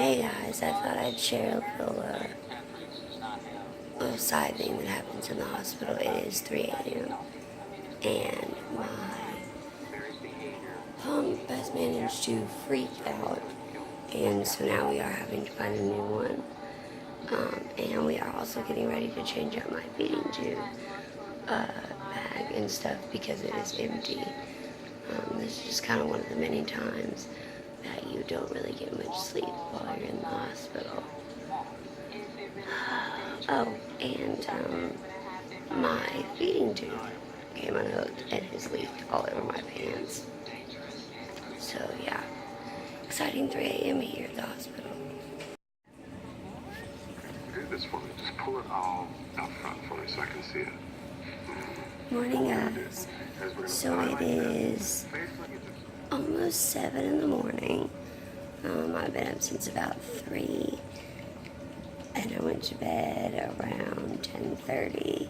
Hey guys, I thought I'd share a little side thing that happens in the hospital. It is 3 a.m. and my pump has managed to freak out, and so now we are having to find a new one. And we are also getting ready to change out my feeding tube bag and stuff because it is empty. This is just kind of one of the many times that you don't really get much sleep while you're in the hospital. Oh, and my feeding tube came unhooked and has leaked all over my pants. So yeah, exciting 3 a.m. here at the hospital. Do this for me. Just pull it all out front for me so I can see it. Morning, guys. So it is almost 7 in the morning. I've been up since about 3, and I went to bed around 10:30.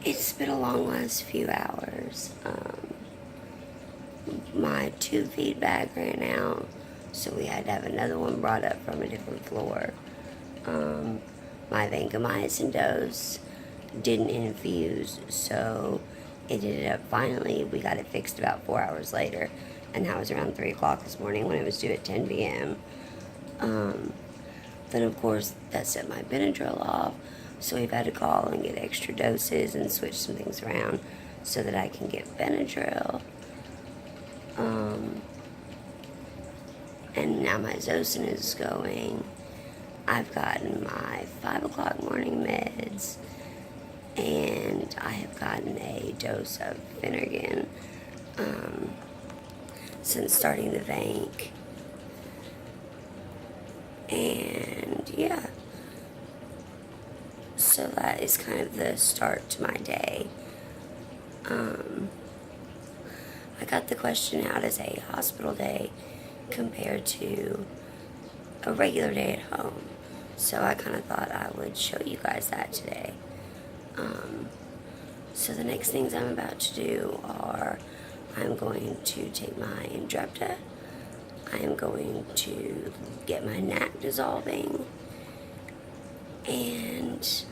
It's been a long last few hours. My tube feed bag ran out, so we had to have another one brought up from a different floor. My vancomycin dose didn't infuse, so it ended up finally, we got it fixed about 4 hours later, and that was around 3 o'clock this morning when it was due at 10 p.m. Then of course that set my Benadryl off, so we've had to call and get extra doses and switch some things around so that I can get Benadryl. And now my Zosyn is going. I've gotten my 5 o'clock morning meds, and I have gotten a dose of Finnegan since starting the vanc. And yeah, so that is kind of the start to my day. I got the question, how does a hospital day compare to a regular day at home? So I kind of thought I would show you guys that today. So the next things I'm about to do are, I'm going to take my Injepta, I am going to get my NAC dissolving, and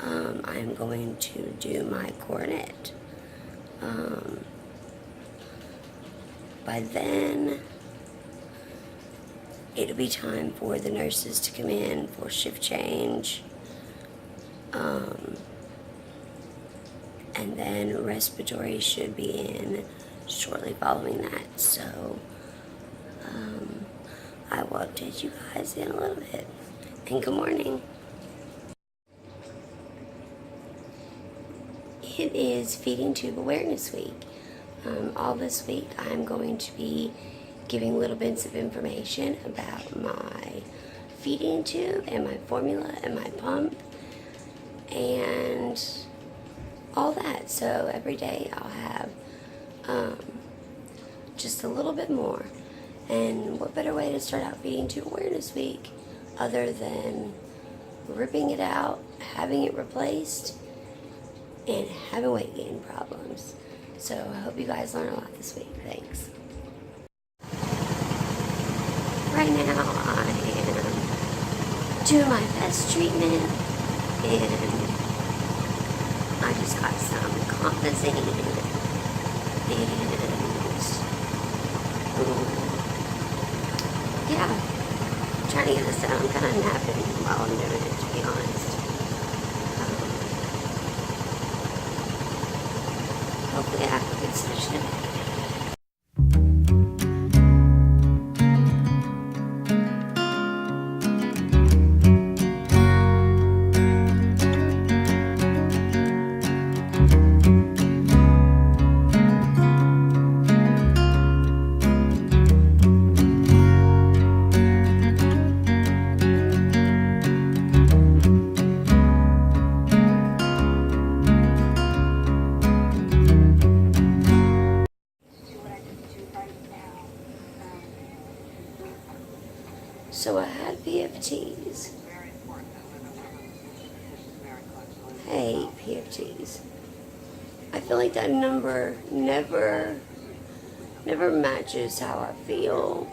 I'm going to do my coronet. By then, it'll be time for the nurses to come in for shift change. And then respiratory should be in shortly following that. So, I will update you guys in a little bit. And good morning. It is Feeding Tube Awareness Week. All this week I'm going to be giving little bits of information about my feeding tube and my formula and my pump and all that. So every day I'll have just a little bit more. And what better way to start out Feeding Tube Awareness Week other than ripping it out, having it replaced, and having weight gain problems. So I hope you guys learn a lot this week. Thanks. Right now I am doing my vest treatment, and I just got some Compazine, and yeah, trying to get this done. I'm kind of napping while I'm doing it, to be honest. Hopefully I have a good session. So I had PFTs. Hey, PFTs. I feel like that number never never matches how I feel.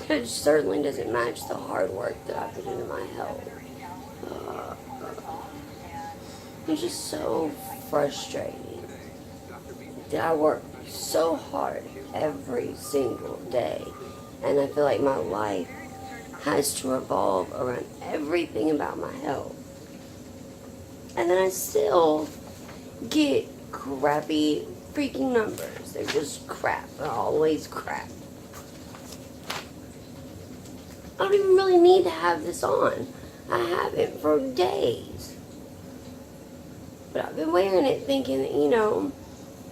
It certainly doesn't match the hard work that I put into my health. It's just so frustrating that I work so hard every single day, and I feel like my life has to revolve around everything about my health. And then I still get crappy freaking numbers. They're just crap. They're always crap. I don't even really need to have this on. I have it for days. But I've been wearing it thinking that, you know,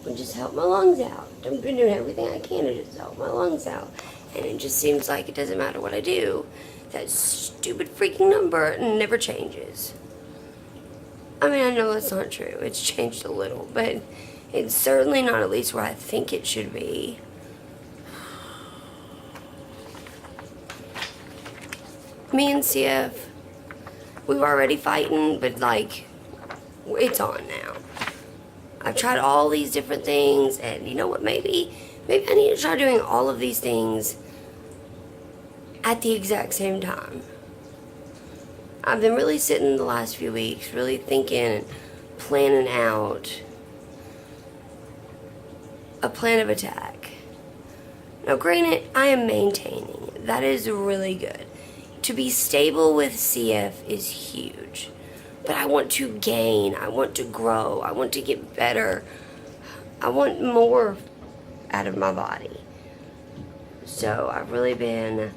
it just help my lungs out. I've been doing everything I can to just help my lungs out. And it just seems like it doesn't matter what I do. That stupid freaking number never changes. I mean, I know that's not true. It's changed a little, but it's certainly not at least where I think it should be. Me and CF, we were already fighting, but like, it's on now. I've tried all these different things, and you know what, maybe I need to try doing all of these things at the exact same time. I've been really sitting the last few weeks, really thinking and planning out a plan of attack. Now granted, I am maintaining. That is really good. To be stable with CF is huge. But I want to gain, I want to grow, I want to get better. I want more out of my body. So I've really been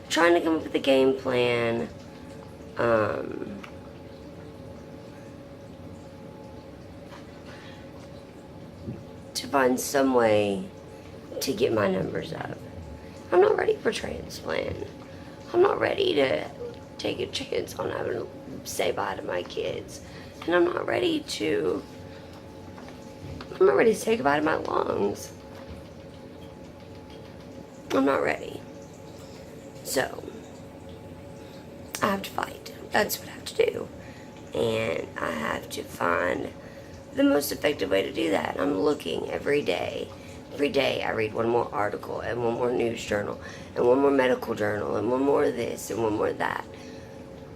trying to come up with a game plan. To find some way to get my numbers up. I'm not ready for transplant. I'm not ready to take a chance on having to say bye to my kids. And I'm not ready to say goodbye to my lungs. I'm not ready. So, I have to fight. That's what I have to do. And I have to find the most effective way to do that. I'm looking every day. Every day I read one more article and one more news journal and one more medical journal and one more of this and one more of that.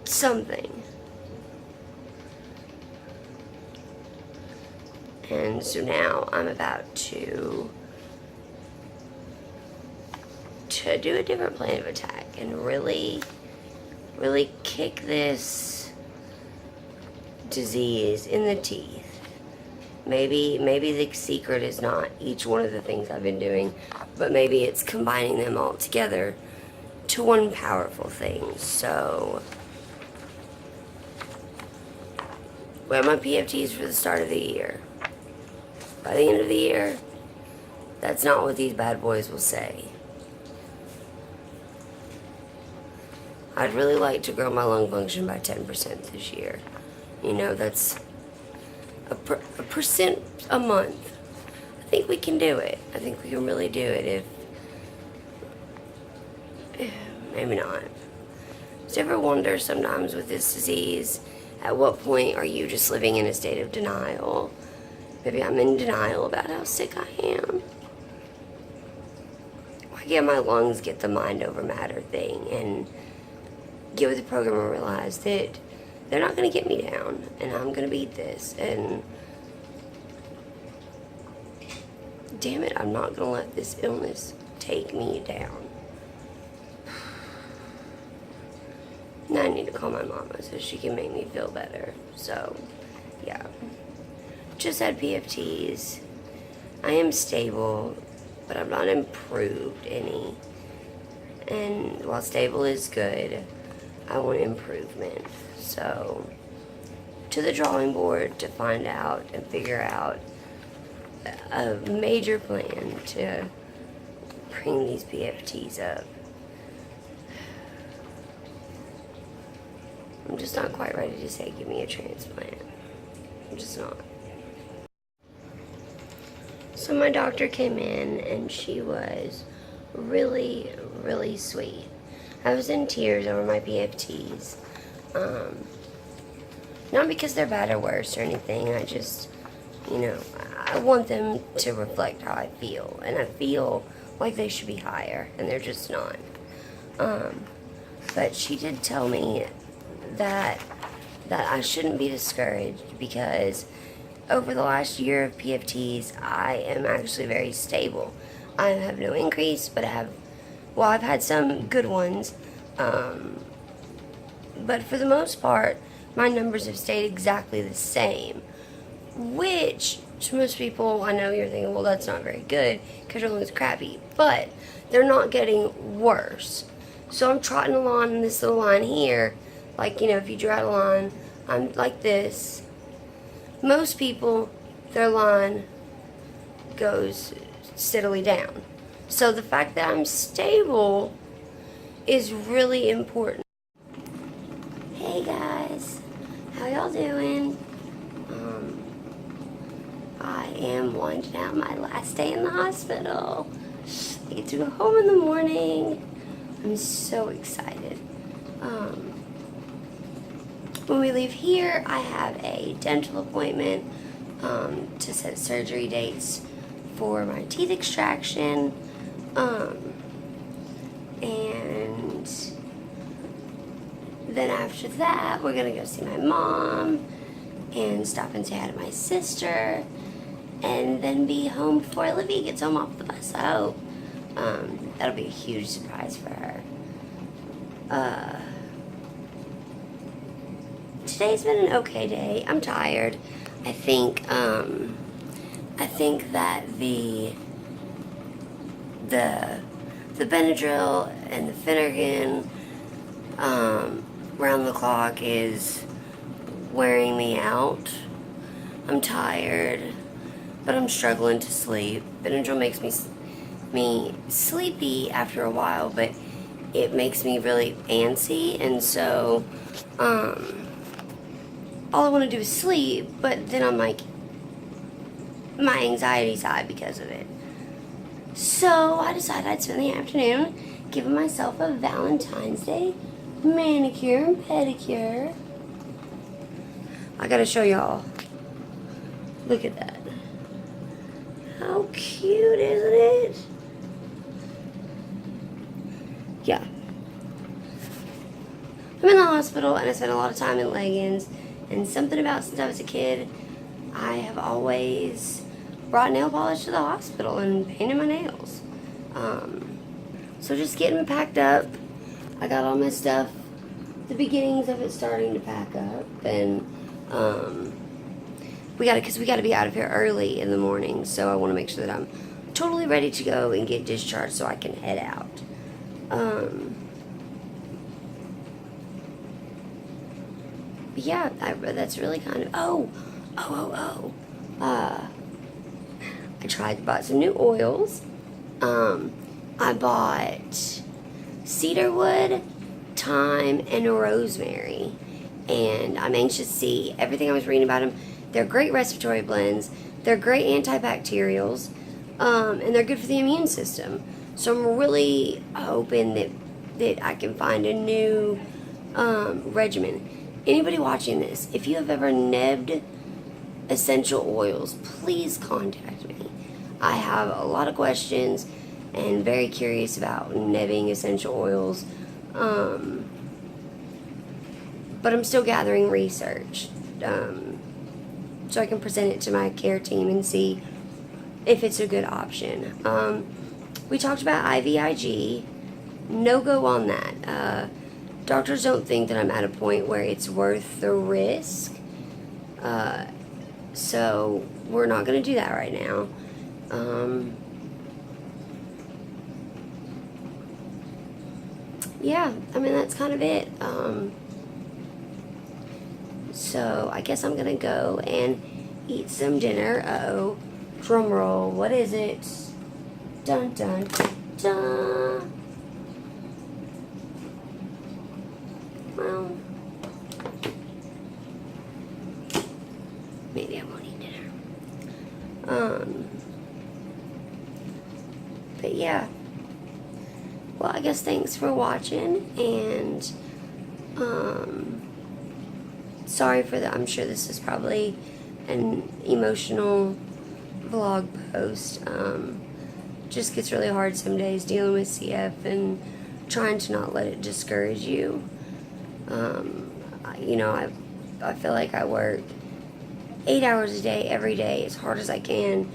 Something. And so now I'm about to do a different plan of attack and really kick this disease in the teeth. Maybe the secret is not each one of the things I've been doing, but maybe it's combining them all together to one powerful thing. So, wear my PFTs for the start of the year. By the end of the year, that's not what these bad boys will say. I'd really like to grow my lung function by 10% this year. You know, that's a percent a month. I think we can do it. I think we can really do it if maybe not. Do you ever wonder sometimes with this disease, at what point are you just living in a state of denial? Maybe I'm in denial about how sick I am. Why can't my lungs get the mind over matter thing and get with the program and realize that they're not going to get me down, and I'm going to beat this, and damn it, I'm not going to let this illness take me down. Now I need to call my mama so she can make me feel better. So, yeah. Just had PFTs. I am stable, but I'm not improved any. And while stable is good, I want improvement. So, to the drawing board to find out and figure out a major plan to bring these PFTs up. I'm just not quite ready to say, give me a transplant. I'm just not. So my doctor came in and she was really, really sweet. I was in tears over my PFTs. Not because they're bad or worse or anything. You know, I want them to reflect how I feel, and I feel like they should be higher, and they're just not. But she did tell me that I shouldn't be discouraged, because over the last year of PFTs, I am actually very stable. I have no increase, but I've had some good ones. But for the most part, my numbers have stayed exactly the same. Which, to most people, I know you're thinking, well, that's not very good, because your lungs crappy. But they're not getting worse. So I'm trotting along in this little line here. Like, you know, if you draw a line, I'm like this. Most people, their line goes steadily down. So the fact that I'm stable is really important. Hey guys, how y'all doing? I am winding out my last day in the hospital. I get to go home in the morning. I'm so excited. When we leave here, I have a dental appointment to set surgery dates for my teeth extraction. And then after that, we're gonna go see my mom and stop and say hi to my sister, and then be home before Olivia gets home off the bus. I hope. That'll be a huge surprise for her. Today's been an okay day. I'm tired. I think that the Benadryl and the Finnegan round the clock is wearing me out. I'm tired, but I'm struggling to sleep. Benadryl makes me sleepy after a while, but it makes me really antsy, and so all I want to do is sleep, but then I'm like, my anxiety's high because of it. So I decided I'd spend the afternoon giving myself a Valentine's Day manicure and pedicure. I gotta show y'all. Look at that. How cute, isn't it? Yeah. I'm in the hospital, and I spent a lot of time in leggings, and something about since I was a kid, I have always brought nail polish to the hospital and painted my nails. So just getting packed up. I got all my stuff, the beginnings of it starting to pack up, and we gotta be out of here early in the morning, so I want to make sure that I'm totally ready to go and get discharged so I can head out. But yeah, that's really kind of, I bought some new oils. I bought cedarwood, thyme, and rosemary, and I'm anxious to see everything I was reading about them. They're great respiratory blends, they're great antibacterials, and they're good for the immune system. So I'm really hoping that I can find a new regimen. Anybody watching this, if you have ever nebbed essential oils, please contact me. I have a lot of questions and very curious about nebbing essential oils, but I'm still gathering research so I can present it to my care team and see if it's a good option. We talked about IVIG. No go on that. Doctors don't think that I'm at a point where it's worth the risk, so we're not going to do that right now. Yeah, I mean, that's kind of it. So I guess I'm going to go and eat some dinner. Uh-oh. Drum roll. What is it? Dun, dun, dun. Well, maybe I won't eat dinner. But yeah. Well, I guess thanks for watching, and sorry for the, I'm sure this is probably an emotional vlog post. Just gets really hard some days dealing with CF and trying to not let it discourage you. I feel like I work 8 hours a day, every day, as hard as I can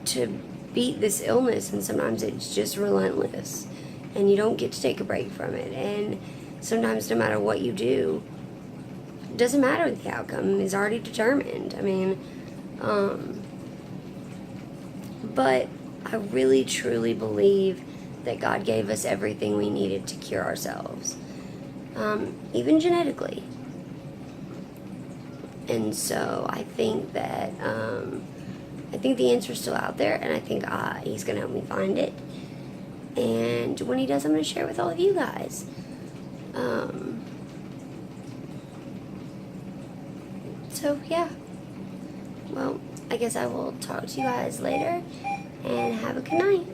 to beat this illness, and sometimes it's just relentless, and you don't get to take a break from it, and sometimes no matter what you do, it doesn't matter, the outcome is already determined. I mean, but I really truly believe that God gave us everything we needed to cure ourselves, even genetically. And so I think that, I think the answer's still out there, and I think he's going to help me find it. And when he does, I'm going to share it with all of you guys. So, yeah. Well, I guess I will talk to you guys later, and have a good night.